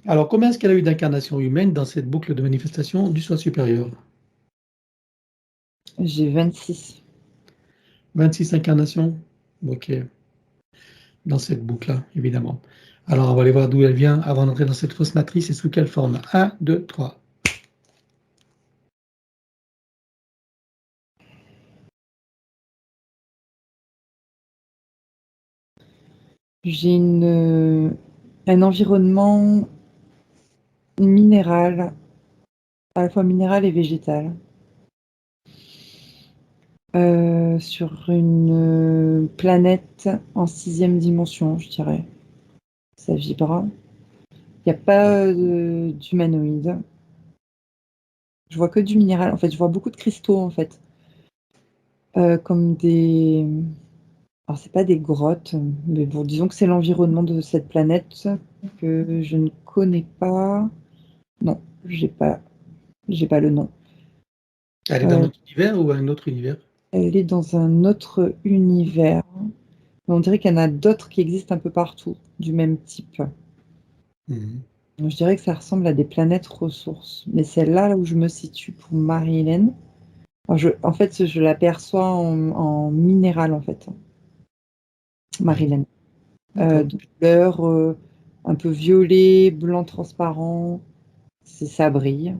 Alors, combien est-ce qu'elle a eu d'incarnations humaines dans cette boucle de manifestation du soi supérieur? J'ai 26. 26 incarnations? Ok, dans cette boucle-là, évidemment. Alors, on va aller voir d'où elle vient avant d'entrer dans cette fausse matrice et sous quelle forme. 1, 2, 3. J'ai un environnement minéral, à la fois minéral et végétal, sur une planète en 6e dimension, je dirais. Ça vibre. Il n'y a pas d'humanoïde. Je vois que du minéral. En fait, je vois beaucoup de cristaux, en fait. Comme des... Alors, c'est pas des grottes, mais bon, disons que c'est l'environnement de cette planète que je ne connais pas. Non, j'ai pas le nom. Elle est dans Euh, notre univers ou un autre univers? Elle est dans un autre univers. Mais on dirait qu'il y en a d'autres qui existent un peu partout, du même type. Mhm. Je dirais que ça ressemble à des planètes ressources. Mais c'est là où je me situe pour Marie-Hélène. En fait, je l'aperçois en minéral, en fait, Oui, Marie-Hélène. d'accord. De couleur un peu violet, blanc transparent. Ça brille.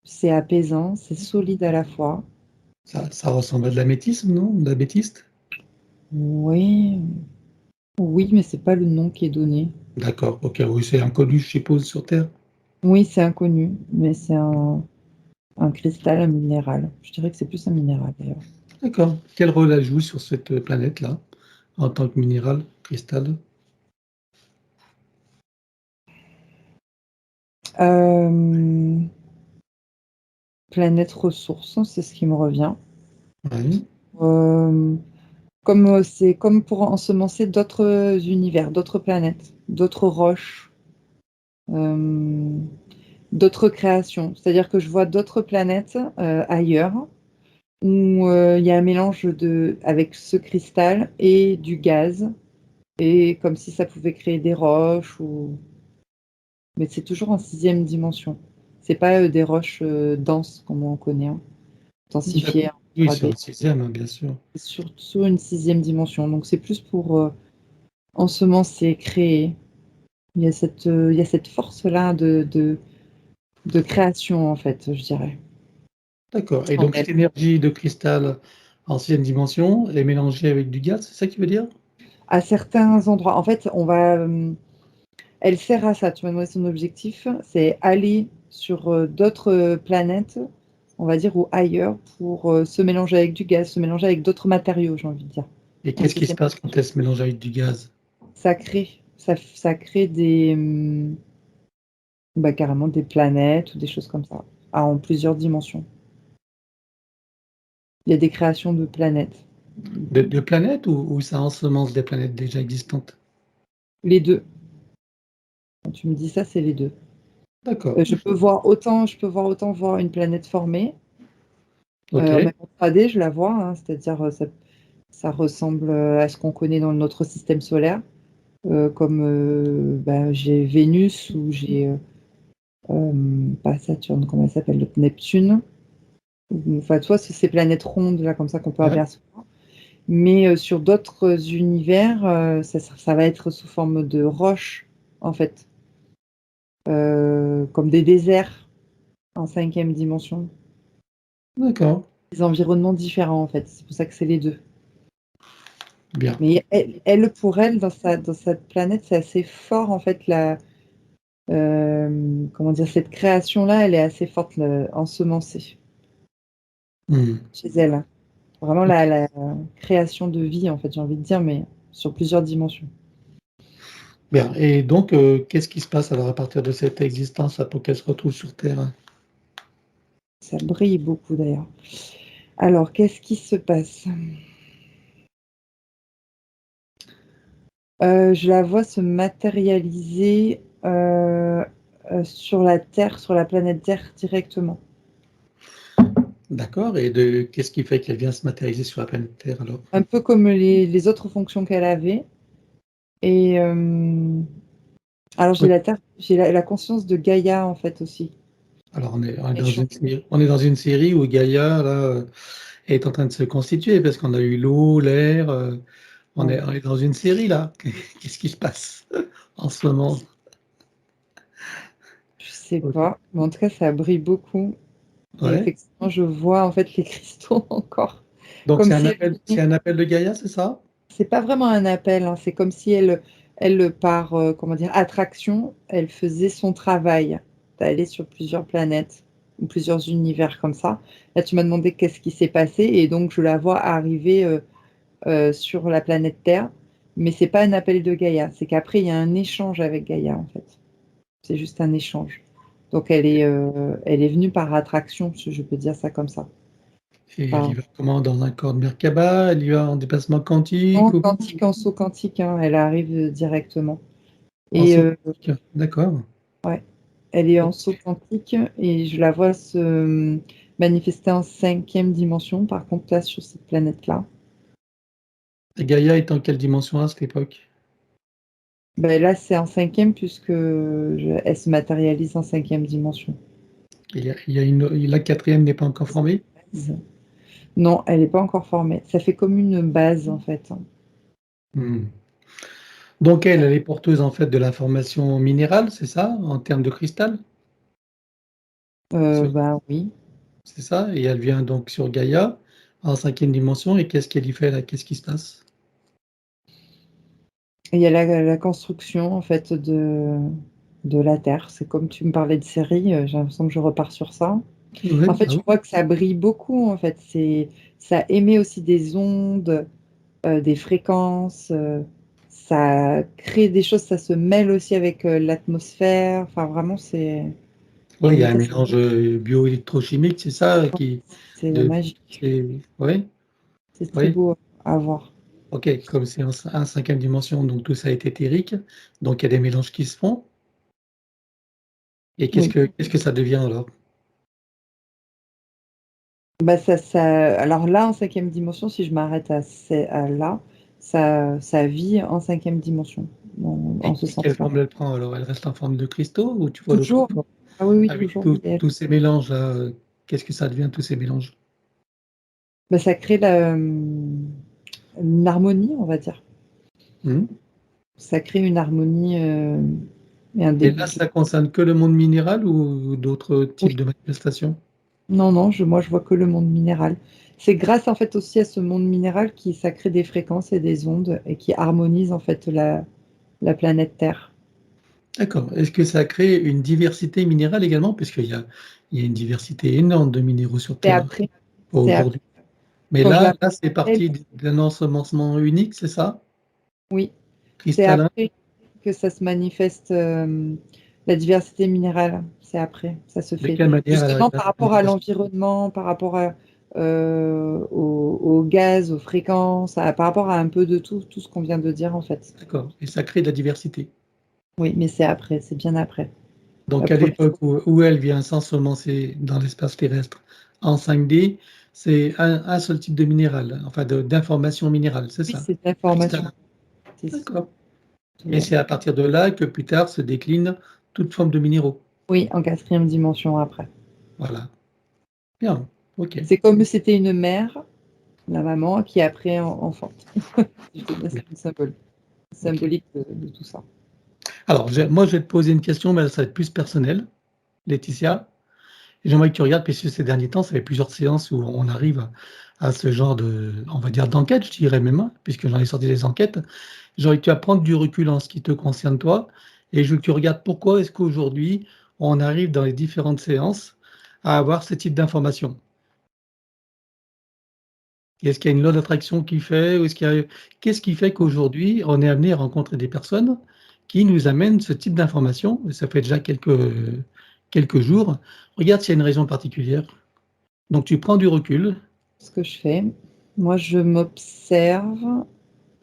C'est apaisant, c'est solide à la fois. Ça ressemble à de l'améthyste, non? De l'améthyste? Oui, oui, mais c'est pas le nom qui est donné. D'accord, ok, oui, c'est inconnu, je suppose, sur Terre. Oui, c'est inconnu, mais c'est un cristal, un minéral. Je dirais que c'est plus un minéral d'ailleurs. D'accord. Quel rôle elle joue sur cette planète-là, en tant que minéral, cristal? Euh, Planète ressource, c'est ce qui me revient. Oui. Euh, c'est comme pour ensemencer d'autres univers, d'autres planètes, d'autres roches, euh, d'autres créations. C'est-à-dire que je vois d'autres planètes ailleurs où il y a un mélange avec ce cristal et du gaz, et comme si ça pouvait créer des roches mais c'est toujours en 6e dimension. C'est pas des roches denses comme on connaît, hein, densifiées en Oui, c'est 3D. en sixième, hein, bien sûr. C'est surtout une 6e dimension. Donc c'est plus pour ensemencer, créer. Il y a cette force-là de création, en fait, je dirais. D'accord. Et En donc, elle. cette énergie de cristal en sixième dimension, elle est mélangée avec du gaz, c'est ça qui veut dire? À certains endroits, en fait, elle sert à ça. Tu m'as demandé son objectif, c'est aller sur d'autres planètes, on va dire, ou ailleurs, pour se mélanger avec du gaz, se mélanger avec d'autres matériaux, j'ai envie de dire. Et En qu'est-ce qui se 6e. passe quand elle se mélange avec du gaz? Ça crée carrément des planètes ou des choses comme ça, en plusieurs dimensions. Il y a des créations de planètes. De planètes ou ça ensemence des planètes déjà existantes? Les deux. Quand tu me dis ça, c'est les deux. D'accord. Je peux voir une planète formée, Ok. même en 3D, je la vois, hein, c'est-à-dire ça ressemble à ce qu'on connaît dans notre système solaire, comme j'ai Vénus ou j'ai pas Saturne, comment elle s'appelle, Neptune. Enfin, toi, c'est ces planètes rondes là, comme ça qu'on peut Ouais. apercevoir. Mais sur d'autres univers, ça va être sous forme de roches, en fait, comme des déserts en 5e dimension. D'accord. Des environnements différents, en fait. C'est pour ça que c'est les deux. Bien. Mais pour elle, dans cette planète, c'est assez fort, en fait, comment dire, cette création-là, elle est assez forte, ensemencée Hmm. chez elle. Vraiment Ok. la création de vie, en fait, j'ai envie de dire, mais sur plusieurs dimensions. Bien. Et donc, qu'est-ce qui se passe alors à partir de cette existence là, pour qu'elle se retrouve sur Terre? Ça brille beaucoup, d'ailleurs. Alors, qu'est-ce qui se passe? Je la vois se matérialiser sur la Terre, sur la planète Terre directement. D'accord. Et qu'est-ce qui fait qu'elle vient se matérialiser sur la planète Terre alors? Un peu comme les autres fonctions qu'elle avait. Et Alors j'ai Oui. la Terre, j'ai la conscience de Gaïa en fait aussi. Alors, on est dans Méchant. une série où Gaïa là, est en train de se constituer parce qu'on a eu l'eau, l'air. Ouais. On est dans une série là. Qu'est-ce qui se passe en ce moment? Je sais Ok. pas, mais en tout cas ça brille beaucoup. Et Ouais. effectivement, je vois en fait les cristaux encore, Donc comme si elle c'est venait. un appel de Gaïa, c'est ça? C'est pas vraiment un appel, hein, c'est comme si elle par comment dire, attraction, elle faisait son travail d'aller sur plusieurs planètes ou plusieurs univers comme ça. Là, tu m'as demandé qu'est-ce qui s'est passé et donc je la vois arriver sur la planète Terre, mais c'est pas un appel de Gaïa, c'est qu'après il y a un échange avec Gaïa en fait. C'est juste un échange. Donc elle est venue par attraction, si je peux dire ça comme ça. Et elle y Par va comment? Dans un corps de Merkaba? Elle y va en déplacement quantique en ou quantique, en saut quantique, hein, elle arrive directement. en Et saut quantique? D'accord. ouais, elle est en saut Ok. quantique et je la vois se manifester en 5e dimension, par contre là sur cette planète-là. Et Gaïa est en quelle dimension à cette époque? Ben là c'est en 5e puisque elle se matérialise en 5e dimension. Il y a la quatrième n'est pas encore formée? Non, elle n'est pas encore formée. Ça fait comme une base en fait. Hmm. Donc elle est porteuse en fait de l'information minérale, c'est ça, en termes de cristal? Bah oui. C'est ça? Et elle vient donc sur Gaïa en cinquième dimension. Et qu'est-ce qu'elle y fait là? Qu'est-ce qui se passe? Et il y a la construction en fait de la Terre. C'est comme tu me parlais de série, j'ai l'impression que je repars sur ça. Oui, En fait, bah je oui. vois que ça brille beaucoup en fait. Ça émet aussi des ondes, des fréquences, ça crée des choses, ça se mêle aussi avec l'atmosphère. Enfin vraiment, Oui, il y a un ça, mélange bioélectrochimique, c'est ça qui c'est de magique. oui, C'est très oui. beau à voir. Ok, comme c'est en cinquième dimension, donc tout ça est éthérique, donc il y a des mélanges qui se font. Et Oui. qu'est-ce que ça devient alors? Bah alors là, en 5e dimension, si je m'arrête à là, ça vit en 5e dimension, en ce Et quelle sens-là. forme elle prend alors? Elle reste en forme de cristaux ou tu vois d'autres Toujours. formes? Ah oui, oui, Avec toujours. Et, tous ces mélanges là, qu'est-ce que ça devient tous ces mélanges? bah, ça crée une harmonie, on va dire. Hmm. Ça crée une harmonie et un Et début là, de. ça concerne que le monde minéral ou d'autres Oui. types de manifestations? Non, non, moi je vois que le monde minéral. C'est grâce en fait aussi à ce monde minéral qui ça crée des fréquences et des ondes et qui harmonise en fait la planète Terre. D'accord. Est-ce que ça crée une diversité minérale également? Parce il y a une diversité énorme de minéraux sur C'est Terre après. C'est après. aujourd'hui. Mais Quand je la là, c'est rappelle, parti d'un ensemencement unique, c'est ça? oui, c'est Cristallin? après que ça se manifeste, la diversité minérale. C'est après, ça se De fait. quelle manière elle arrive Justement à par se rapport à manifester? l'environnement, par rapport au gaz, aux fréquences, par rapport à un peu de tout ce qu'on vient de dire en fait. D'accord. Et ça crée de la diversité. Oui, mais c'est après, c'est bien après. Donc, à Pour l'époque où elle vient s'ensemencer dans l'espace terrestre en 5D, c'est un seul type de minéral, enfin d'information minérale, c'est oui, ça? c'est l'information. Cristallin. C'est D'accord. Et tout. c'est à partir de là que plus tard se décline toute forme de minéraux. Oui, en 4e dimension après. Voilà. Bien. OK. C'est comme si c'était une mère, la maman, qui après enfante. Si je te donne Bien. une symbole, OK. symbolique de tout ça. Alors, moi, je vais te poser une question, mais ça va être plus personnel, Laetitia. J'aimerais que tu regardes, puisque ces derniers temps, ça fait plusieurs séances où on arrive à ce genre de, on va dire, d'enquête, je dirais même, hein, puisque j'en ai sorti des enquêtes. J'aurais que tu vas prendre du recul en ce qui te concerne toi, et je veux que tu regardes pourquoi est-ce qu'aujourd'hui, on arrive dans les différentes séances à avoir ce type d'informations. Est-ce qu'il y a une loi d'attraction qui fait, ou qu'est-ce qui fait qu'aujourd'hui, on est amené à rencontrer des personnes qui nous amènent ce type d'informations? Ça fait déjà quelques jours. Regarde s'il y a une raison particulière. Donc tu prends du recul. Ce que je fais, moi, je m'observe.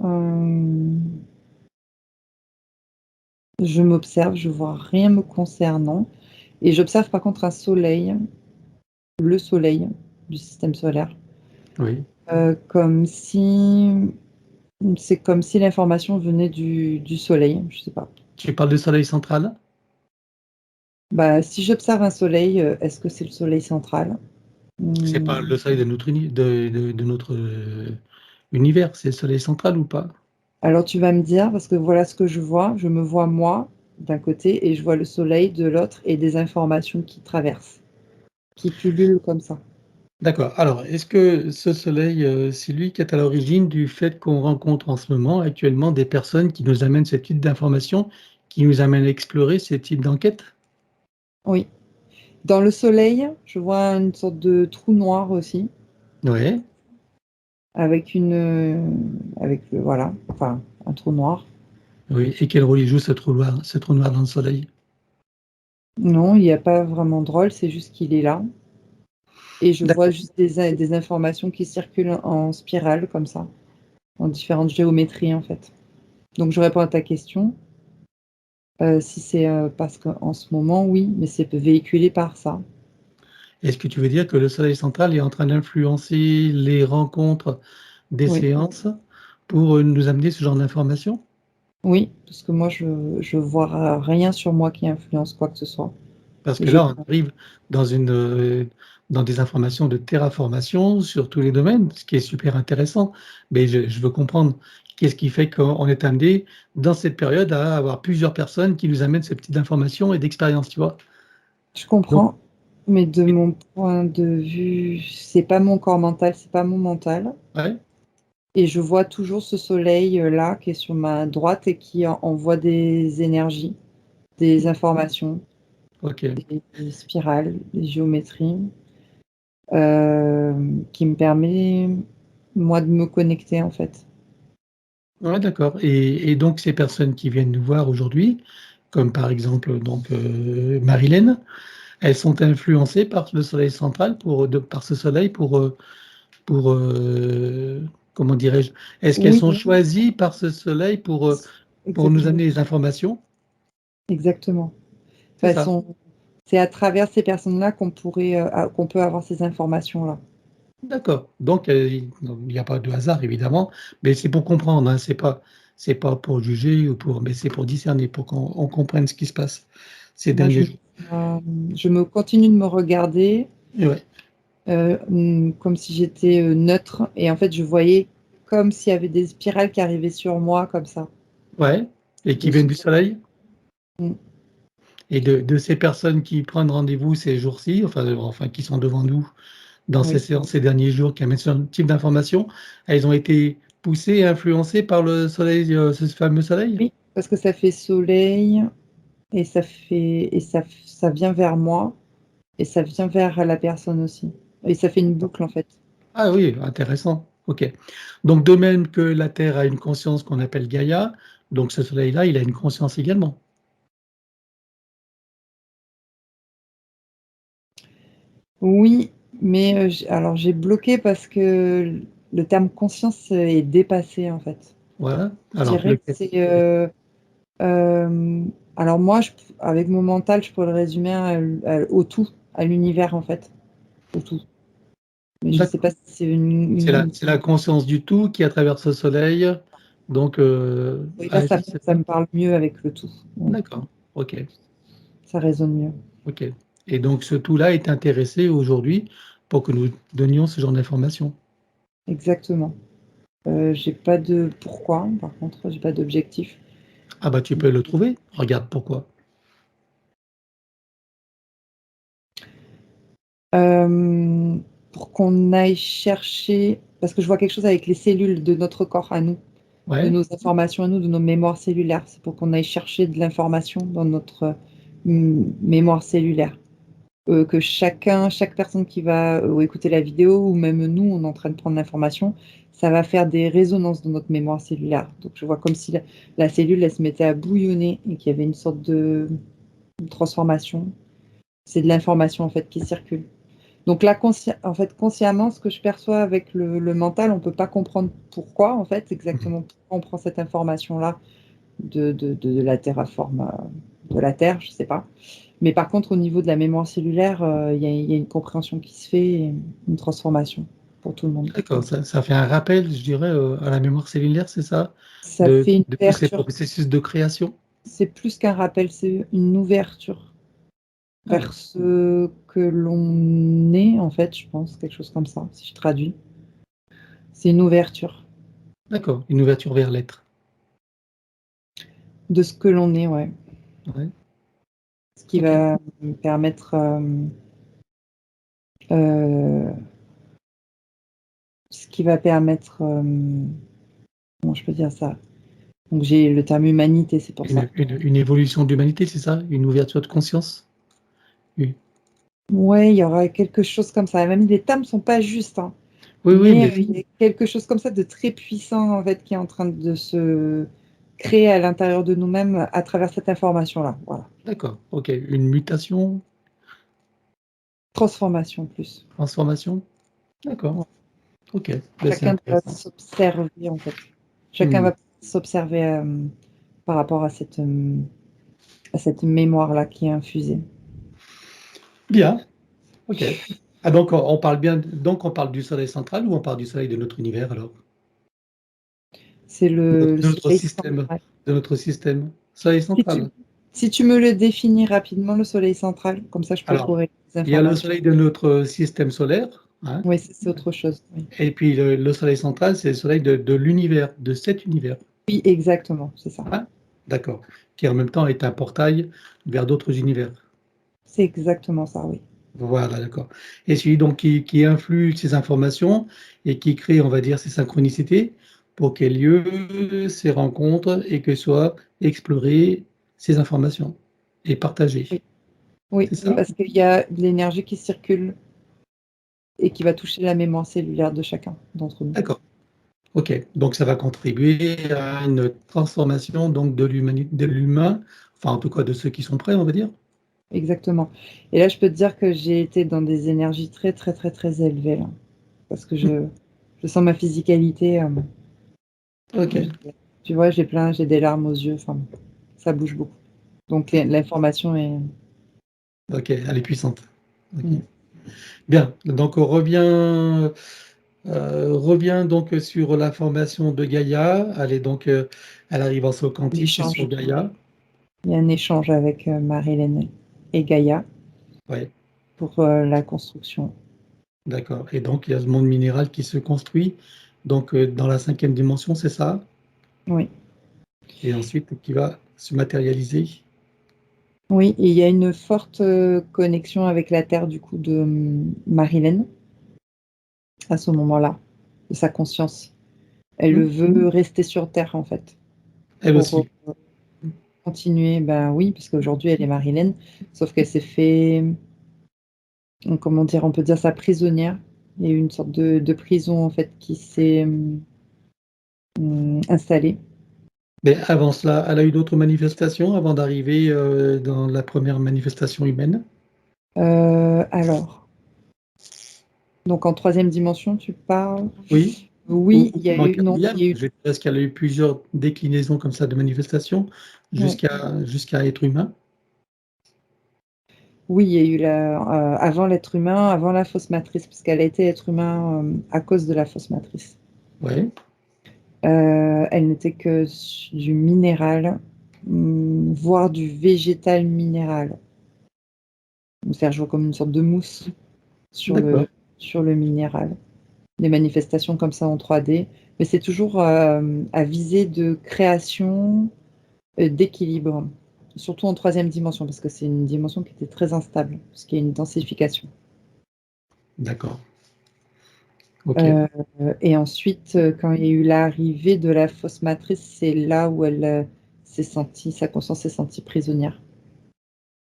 euh, je m'observe, je vois rien me concernant. Et j'observe par contre un soleil, le soleil du système solaire, Oui. comme si c'est comme si l'information venait du soleil, je sais pas. Tu parles du soleil central? Bah, si j'observe un soleil, est-ce que c'est le soleil central? C'est pas Hmm. le soleil de notre univers, c'est le soleil central ou pas? Alors tu vas me dire, parce que voilà ce que je vois, je me vois moi d'un côté et je vois le soleil de l'autre et des informations qui traversent, qui pullulent comme ça. D'accord. Alors, est-ce que ce soleil, c'est lui qui est à l'origine du fait qu'on rencontre en ce moment, actuellement, des personnes qui nous amènent ce type d'informations, qui nous amènent à explorer ces types d'enquêtes? Oui. Dans le soleil, je vois une sorte de trou noir aussi, Ouais, avec voilà, enfin, un trou noir. oui. Et quel rôle il joue ce trou noir dans le soleil? Non, il n'y a pas vraiment de rôle, c'est juste qu'il est là. Et je vois D'accord. juste des informations qui circulent en spirale, comme ça, en différentes géométries, en fait. Donc, je réponds à ta question. Si c'est parce qu'en ce moment, oui, mais c'est véhiculé par ça. Est-ce que tu veux dire que le soleil central est en train d'influencer les rencontres des Oui, séances pour nous amener ce genre d'informations? oui, parce que moi, je vois rien sur moi qui influence quoi que ce soit. Parce Et que je, là, on arrive dans dans des informations de terraformation sur tous les domaines, ce qui est super intéressant. Mais je veux comprendre qu'est-ce qui fait qu'on est amené, dans cette période, à avoir plusieurs personnes qui nous amènent ce type d'informations et d'expériences, tu vois? je Donc, comprends, mais de mon point de vue, c'est pas mon corps mental, c'est pas mon mental. ouais, Et je vois toujours ce soleil là qui est sur ma droite et qui envoie des énergies, des informations, ok. des spirales, des géométries, qui me permet, moi, de me connecter en fait. Ouais, d'accord. Et donc, ces personnes qui viennent nous voir aujourd'hui, comme par exemple donc, Marilyn, elles sont influencées par le soleil central, par ce soleil pour comment dirais-je? Est-ce qu'elles Oui, sont choisies par ce soleil pour nous exactement, amener des informations? exactement. C'est Enfin, ça? c'est à travers ces personnes-là qu'on peut avoir ces informations-là. D'accord. Donc, il n'y a pas de hasard évidemment, mais c'est pour comprendre, hein, c'est pas pour juger mais c'est pour discerner, pour qu'on comprenne ce qui se passe ces Moi, derniers jours. euh, je me continue de me regarder Et ouais. comme si j'étais neutre. Et en fait, je voyais comme s'il y avait des spirales qui arrivaient sur moi, comme ça, Ouais, et qui viennent dessus. du soleil? Mm. Et de ces personnes qui prennent rendez-vous ces jours-ci, enfin qui sont devant nous dans ces Oui, séances ces derniers jours, qui amènent ce type d'informations, elles ont été poussées et influencées par le soleil, ce fameux soleil? oui, parce que ça fait soleil et ça vient vers moi et ça vient vers la personne aussi. Et ça fait une boucle, en fait. Ah oui, intéressant. OK. Donc de même que la Terre a une conscience qu'on appelle Gaïa, donc ce soleil-là, il a une conscience également? Oui, mais alors j'ai bloqué parce que le terme conscience est dépassé, en fait. Voilà. Je Alors dirais que lequel? c'est alors moi, avec mon mental, je pourrais le résumer au tout, à l'univers en fait, au tout. Mais je sais D'accord. pas si c'est une... C'est la conscience du tout qui, à travers ce soleil, donc Oui, là, agit, c'est ça ça? me parle mieux avec le tout. Oui, D'accord. OK. ça résonne mieux. OK. Et donc ce tout-là est intéressé aujourd'hui pour que nous donnions ce genre d'informations? Exactement. J'ai pas de pourquoi, par contre, j'ai pas d'objectif. Ah bah, tu peux le trouver. Regarde pourquoi. Euh, pour qu'on aille chercher, parce que je vois quelque chose avec les cellules de notre corps à nous, de Ouais, nos informations à nous, de nos mémoires cellulaires. C'est pour qu'on aille chercher de l'information dans notre mémoire cellulaire. Que chaque personne qui va écouter la vidéo, ou même nous, on est en train de prendre l'information, ça va faire des résonances dans notre mémoire cellulaire. Donc je vois comme si la cellule, elle se mettait à bouillonner et qu'il y avait une sorte de transformation. C'est de l'information en fait qui circule. Donc là, en fait, consciemment, ce que je perçois avec le mental, on ne peut pas comprendre pourquoi, en fait, mmh, exactement pourquoi on prend cette information-là de la terraforme de la Terre, je ne sais pas. Mais par contre, au niveau de la mémoire cellulaire, il y a une compréhension qui se fait, et une transformation pour tout le monde. d'accord, ça fait un rappel, je dirais, à la mémoire cellulaire, c'est ça? Ça fait une De tous ces ouverture. processus de création? c'est plus qu'un rappel, c'est une ouverture vers ce que l'on est, en fait, je pense, quelque chose comme ça, si je traduis. C'est une ouverture D'accord, une ouverture vers l'être. de ce que l'on est, ouais. Ouais. Ce qui Ok. va me permettre, ce qui va permettre, comment je peux dire ça? Donc j'ai le terme humanité, c'est pour ça. Une évolution de l'humanité, c'est ça? Une ouverture de conscience? Oui, Ouais, il y aura quelque chose comme ça. Même les termes sont pas justes, hein, oui, oui, mais mais il y a quelque chose comme ça de très puissant, en fait, qui est en train de se créer à l'intérieur de nous-mêmes à travers cette information-là. Voilà. d'accord, ok. Une mutation, Transformation plus. transformation? D'accord, Ouais. ok. Ben, c'est Chacun doit intéressant. s'observer, en fait. Chacun Hmm. va s'observer par rapport à cette mémoire-là qui est infusée. Bien, ok. Ah, donc on parle bien, donc on parle du soleil central ou on parle du soleil de notre univers alors? C'est De notre, le de notre soleil système, central. de notre système. Soleil Si tu, central. si tu me le définis rapidement, le soleil central, comme ça je peux Alors, corriger les il y a le informations. soleil de notre système solaire, hein, Oui, c'est autre chose. Oui, et puis le soleil central, c'est le soleil de l'univers, de cet univers. oui, exactement, c'est ça. Hein. D'accord. Qui en même temps est un portail vers d'autres univers. C'est exactement ça, oui. Voilà, d'accord. Et celui donc qui influe ces informations et qui crée, on va dire, ces synchronicités pour qu'aient lieu ces rencontres et que soient explorées ces informations et partagées. Oui, oui, C'est ça? parce qu'il y a de l'énergie qui circule et qui va toucher la mémoire cellulaire de chacun d'entre nous. D'accord. OK. Donc ça va contribuer à une transformation donc de l'humain, enfin en tout cas de ceux qui sont prêts, on va dire. Exactement. Et là, je peux te dire que j'ai été dans des énergies très, très, très, très élevées, là, parce que je sens ma physicalité. OK. Tu vois, j'ai des larmes aux yeux. Enfin, ça bouge beaucoup. Donc l'information est. OK, elle est puissante. OK. Mm. Bien. Donc on revient donc sur l'information de Gaïa. Elle est donc, elle arrive en saut quantique sur L'échange. Gaïa. Il y a un échange avec Marie-Hélène et Gaïa Ouais, pour la construction. d'accord. Et donc il y a ce monde minéral qui se construit donc dans la 5e dimension, c'est ça? Oui. Et ensuite qui va se matérialiser. Oui, et il y a une forte connexion avec la Terre du coup de Marie-Hélène à ce moment-là, de sa conscience. Elle Hmm. veut rester sur Terre en fait, Elle pour aussi. continuer. Ben oui, parce qu'aujourd'hui elle est Marie-Hélène, sauf qu'elle s'est fait, comment dire, on peut dire ça prisonnière. Il y a eu une sorte de prison en fait qui s'est installée. Mais avant cela, elle a eu d'autres manifestations avant d'arriver dans la première manifestation humaine. Alors, donc en troisième dimension, tu parles? Oui. Oui, il y a Dans eu, non, il y quatrième, a eu, je pense qu'elle a eu plusieurs déclinaisons comme ça de manifestations ouais. jusqu'à être humain. Oui, il y a eu avant l'être humain, avant la fausse matrice, parce qu'elle a été être humain à cause de la fausse matrice. Ouais. Elle n'était que du minéral, voire du végétal minéral. C'est-à-dire, je vois comme une sorte de mousse sur D'accord. sur le minéral. Des manifestations comme ça en 3D, mais c'est toujours à visée de création, d'équilibre, surtout en troisième dimension, parce que c'est une dimension qui était très instable, parce qu'il y a une densification. D'accord. Ok. Euh, et ensuite, quand il y a eu l'arrivée de la fausse matrice, c'est là où elle s'est sentie, sa conscience s'est sentie prisonnière,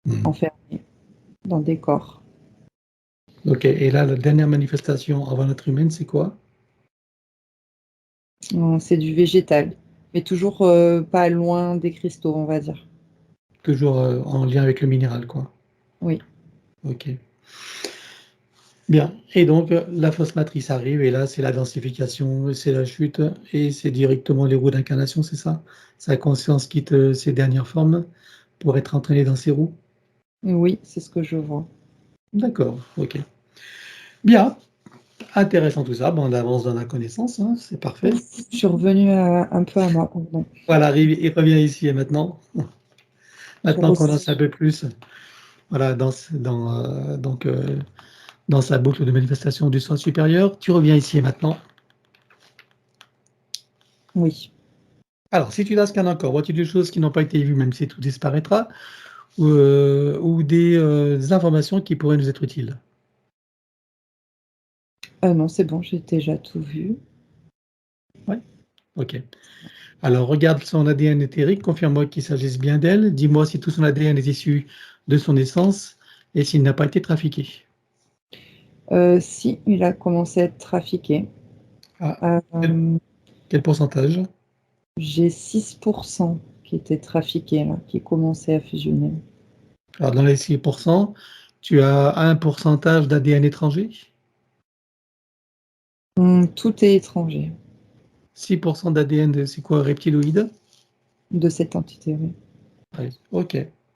Mhm. enfermée dans des corps. Ok. Et là, la dernière manifestation avant l'être humaine, c'est quoi? C'est du végétal, mais toujours pas loin des cristaux, on va dire. Toujours en lien avec le minéral, quoi. Oui, Ok. Bien. Et donc, la fausse matrice arrive, et là, c'est la densification, c'est la chute, et c'est directement les roues d'incarnation, c'est ça? Sa conscience quitte ses dernières formes pour être entraînée dans ses roues? oui, c'est ce que je vois. D'accord, ok. Bien, intéressant tout ça. Bon, on avance dans la connaissance, hein, c'est parfait. Ouf, je suis revenue un peu à moi, pardon. Voilà, il revient ici et maintenant. Maintenant qu'on en sait un peu plus, voilà, donc, dans sa boucle de manifestation du soi supérieur, tu reviens ici et maintenant. Oui. Alors, si tu dasques un encore, vois-tu des choses qui n'ont pas été vues, même si tout disparaîtra, ou des informations qui pourraient nous être utiles? Non, c'est bon, j'ai déjà tout vu. Ouais, ok. Alors, regarde son ADN éthérique, confirme-moi qu'il s'agisse bien d'elle, dis-moi si tout son ADN est issu de son essence et s'il n'a pas été trafiqué. Si, il a commencé à être trafiqué. Ah, quel pourcentage? J'ai 6% qui étaient trafiqués, là, qui commençaient à fusionner. Alors, dans les 6%, tu as un pourcentage d'ADN étranger? Tout est étranger 6% d'ADN, c'est quoi, reptiloïde? de cette entité, oui. Ouais, ok.